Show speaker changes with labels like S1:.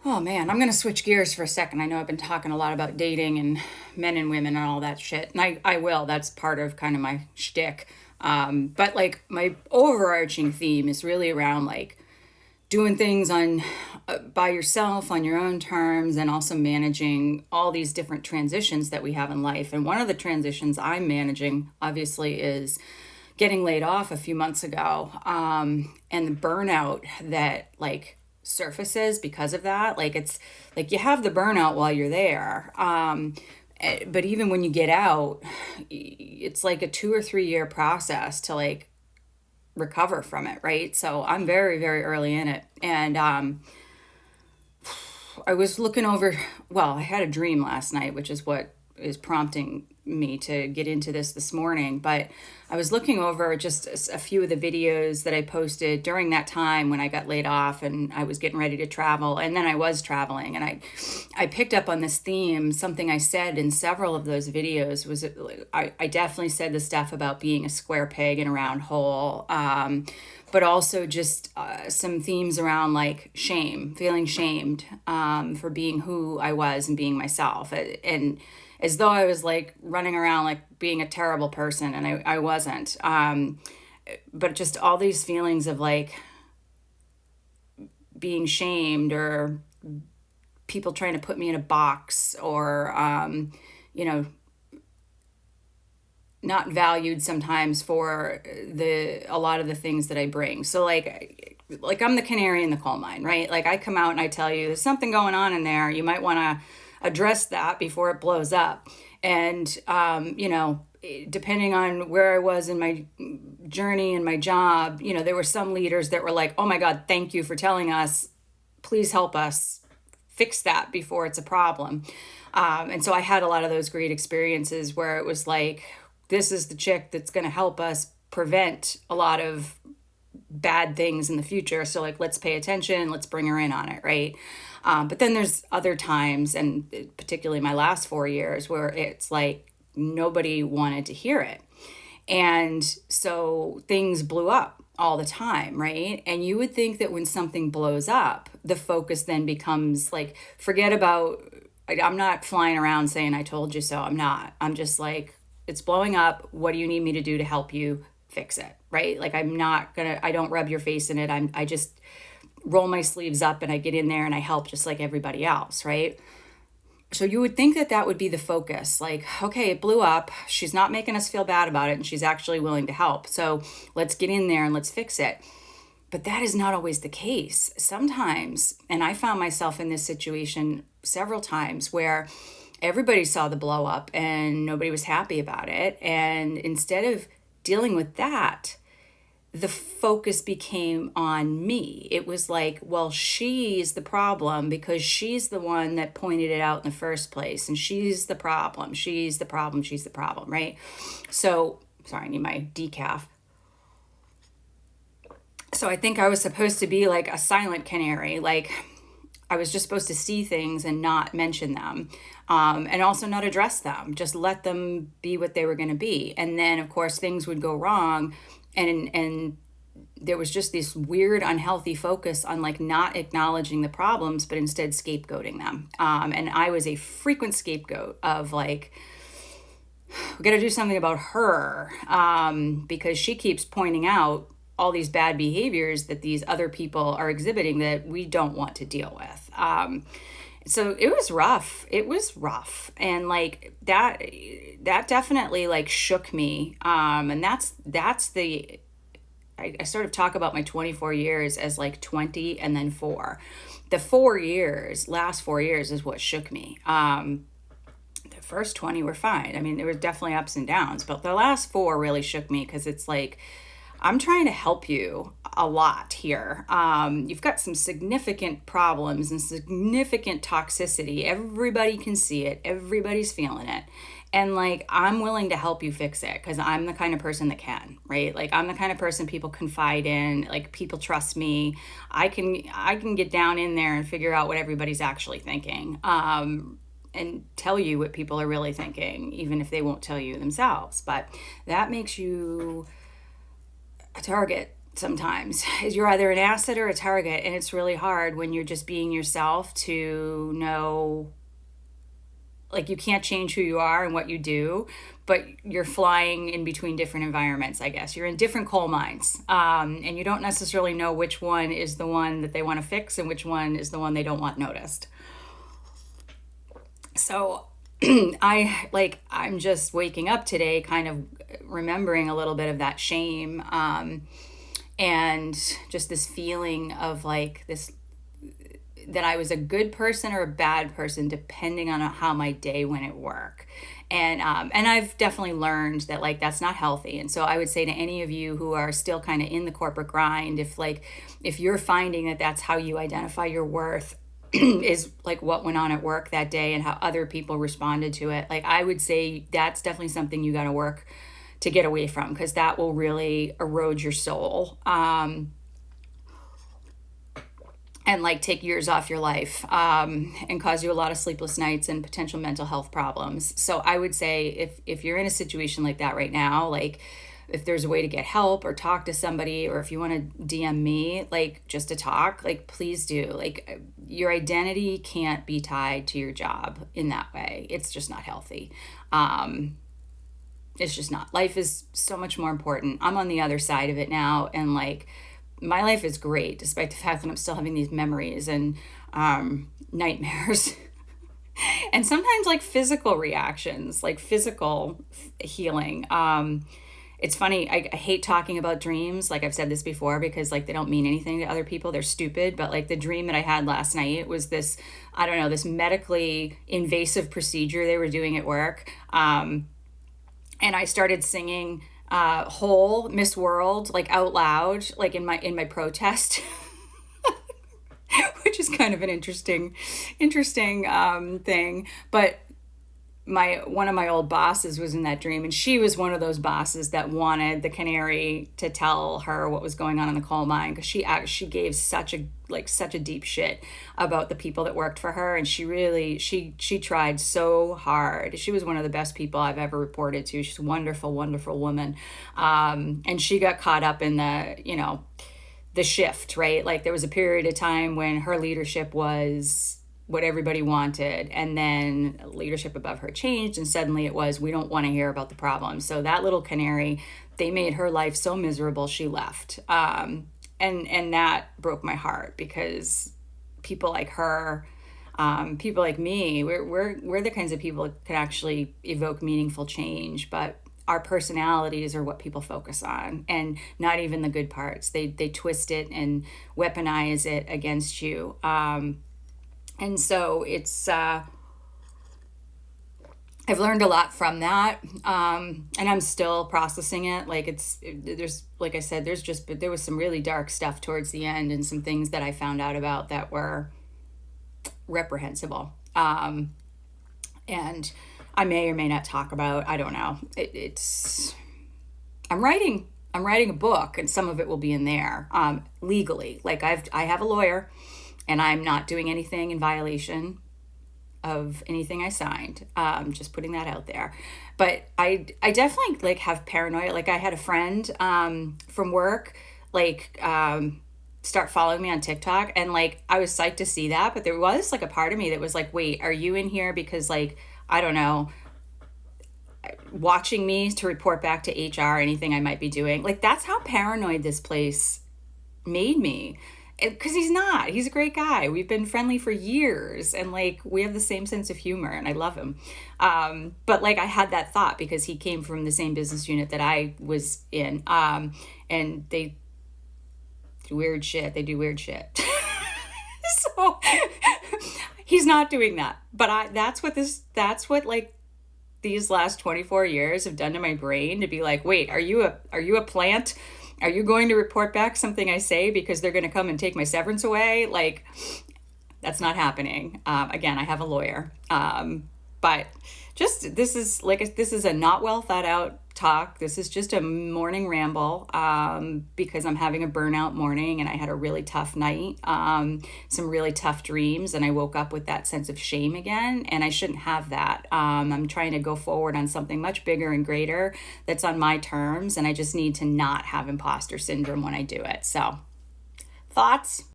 S1: Oh man, I'm gonna switch gears for a second. I know I've been talking a lot about dating and men and women and all that shit, and I will. That's part of kind of my shtick. But like my overarching theme is really around like doing things on by yourself on your own terms, and also managing all these different transitions that we have in life. And one of the transitions I'm managing, obviously, is getting laid off a few months ago, and the burnout that like surfaces because of that. Like it's like you have the burnout while you're there, but even when you get out, it's like a 2 or 3 year process to like recover from it, right? So I'm very, very early in it. And I was looking over, well, I had a dream last night, which is what is prompting me to get into this morning. But I was looking over just a few of the videos that I posted during that time when I got laid off and I was getting ready to travel. And then I was traveling, and I picked up on this theme. Something I said in several of those videos was I definitely said the stuff about being a square peg in a round hole. But also just some themes around like shame, feeling shamed for being who I was and being myself. And as though I was like running around like being a terrible person, and I wasn't. But just all these feelings of like being shamed, or people trying to put me in a box, or, you know, not valued sometimes for a lot of the things that I bring. So like I'm the canary in the coal mine, right? Like I come out and I tell you there's something going on in there. You might want to address that before it blows up. And depending on where I was in my journey and my job, there were some leaders that were like, "Oh my God, thank you for telling us. Please help us fix that before it's a problem." And so I had a lot of those great experiences where it was like, this is the chick that's going to help us prevent a lot of bad things in the future. So like, let's pay attention, let's bring her in on it, right? But then there's other times, and particularly my last 4 years, where it's like nobody wanted to hear it. And so things blew up all the time, right? And you would think that when something blows up, the focus then becomes like, forget about, I'm not flying around saying I told you so. I'm not. I'm just like, it's blowing up. What do you need me to do to help you fix it? Right? Like I don't rub your face in it. I just roll my sleeves up and I get in there and I help just like everybody else. Right? So you would think that that would be the focus. Like, okay, it blew up. She's not making us feel bad about it, and she's actually willing to help. So let's get in there and let's fix it. But that is not always the case. Sometimes, and I found myself in this situation several times, where everybody saw the blow up and nobody was happy about it. And instead of dealing with that, the focus became on me. It was like, well, she's the problem because she's the one that pointed it out in the first place. And she's the problem. She's the problem. She's the problem, right? So, sorry, I need my decaf. So I think I was supposed to be like a silent canary. Like, I was just supposed to see things and not mention them, and also not address them. Just let them be what they were going to be. And then, of course, things would go wrong, and there was just this weird, unhealthy focus on like not acknowledging the problems, but instead scapegoating them. And I was a frequent scapegoat of like, we got to do something about her, because she keeps pointing out all these bad behaviors that these other people are exhibiting that we don't want to deal with. So it was rough. It was rough. And like that definitely like shook me. And that's the, I sort of talk about my 24 years as like 20 and then 4. The last 4 years is what shook me. The first 20 were fine. I mean, there were definitely ups and downs, but the last 4 really shook me, because it's like, I'm trying to help you a lot here. You've got some significant problems and significant toxicity. Everybody can see it. Everybody's feeling it. And like, I'm willing to help you fix it, because I'm the kind of person that can, right? Like, I'm the kind of person people confide in, like people trust me. I can get down in there and figure out what everybody's actually thinking. And tell you what people are really thinking, even if they won't tell you themselves. But that makes you a target. sometimes is you're either an asset or a target. And it's really hard when you're just being yourself to know, like, you can't change who you are and what you do, but you're flying in between different environments, I guess. You're in different coal mines, and you don't necessarily know which one is the one that they want to fix and which one is the one they don't want noticed. So I'm just waking up today kind of remembering a little bit of that shame, and just this feeling of like this, that I was a good person or a bad person depending on how my day went at work. And I've definitely learned that, like, that's not healthy. And so I would say to any of you who are still kind of in the corporate grind, if you're finding that that's how you identify your worth, is like what went on at work that day and how other people responded to it, like, I would say that's definitely something you got to work to get away from, because that will really erode your soul, and like take years off your life, and cause you a lot of sleepless nights and potential mental health problems. So I would say if you're in a situation like that right now, like, if there's a way to get help or talk to somebody, or if you want to DM me, like, just to talk, like, please do. Like, your identity can't be tied to your job in that way. It's just not healthy. It's just not. Life is so much more important. I'm on the other side of it now, and like, my life is great despite the fact that I'm still having these memories and nightmares. And sometimes like physical reactions, like physical healing. It's funny, I hate talking about dreams. Like, I've said this before, because like they don't mean anything to other people. They're stupid. But like, the dream that I had last night was this, I don't know, this medically invasive procedure they were doing at work. And I started singing whole Miss World, like, out loud, like in my protest. Which is kind of an interesting thing. But one of my old bosses was in that dream, and she was one of those bosses that wanted the canary to tell her what was going on in the coal mine, because she gave such a deep shit about the people that worked for her, and she tried so hard. She was one of the best people I've ever reported to. She's a wonderful, wonderful woman, and she got caught up in the shift, right? Like, there was a period of time when her leadership was what everybody wanted, and then leadership above her changed, and suddenly it was, we don't want to hear about the problem. So that little canary, they made her life so miserable, she left, and that broke my heart, because people like her, people like me, we're the kinds of people that can actually evoke meaningful change, but our personalities are what people focus on, and not even the good parts. They twist it and weaponize it against you. And so it's, I've learned a lot from that. And I'm still processing it. Like, there's, like I said, there was some really dark stuff towards the end, and some things that I found out about that were reprehensible. And I may or may not talk about, I don't know. I'm writing a book, and some of it will be in there, legally. Like, I have a lawyer, and I'm not doing anything in violation of anything I signed. Just putting that out there. But I definitely like have paranoia. Like, I had a friend from work, like, start following me on TikTok, and like, I was psyched to see that, but there was like a part of me that was like, wait, are you in here because, like, I don't know, watching me to report back to HR anything I might be doing? Like, that's how paranoid this place made me. Because he's a great guy. We've been friendly for years, and like, we have the same sense of humor, and I love him. But like, I had that thought because he came from the same business unit that I was in, and they do weird shit. So he's not doing that. But that's what like these last 24 years have done to my brain, to be like, wait, are you a plant? Are you going to report back something I say because they're going to come and take my severance away? Like, that's not happening. Again, I have a lawyer. But just this is a not well thought out talk. This is just a morning ramble, because I'm having a burnout morning and I had a really tough night, some really tough dreams, and I woke up with that sense of shame again, and I shouldn't have that. I'm trying to go forward on something much bigger and greater that's on my terms, and I just need to not have imposter syndrome when I do it. So, thoughts?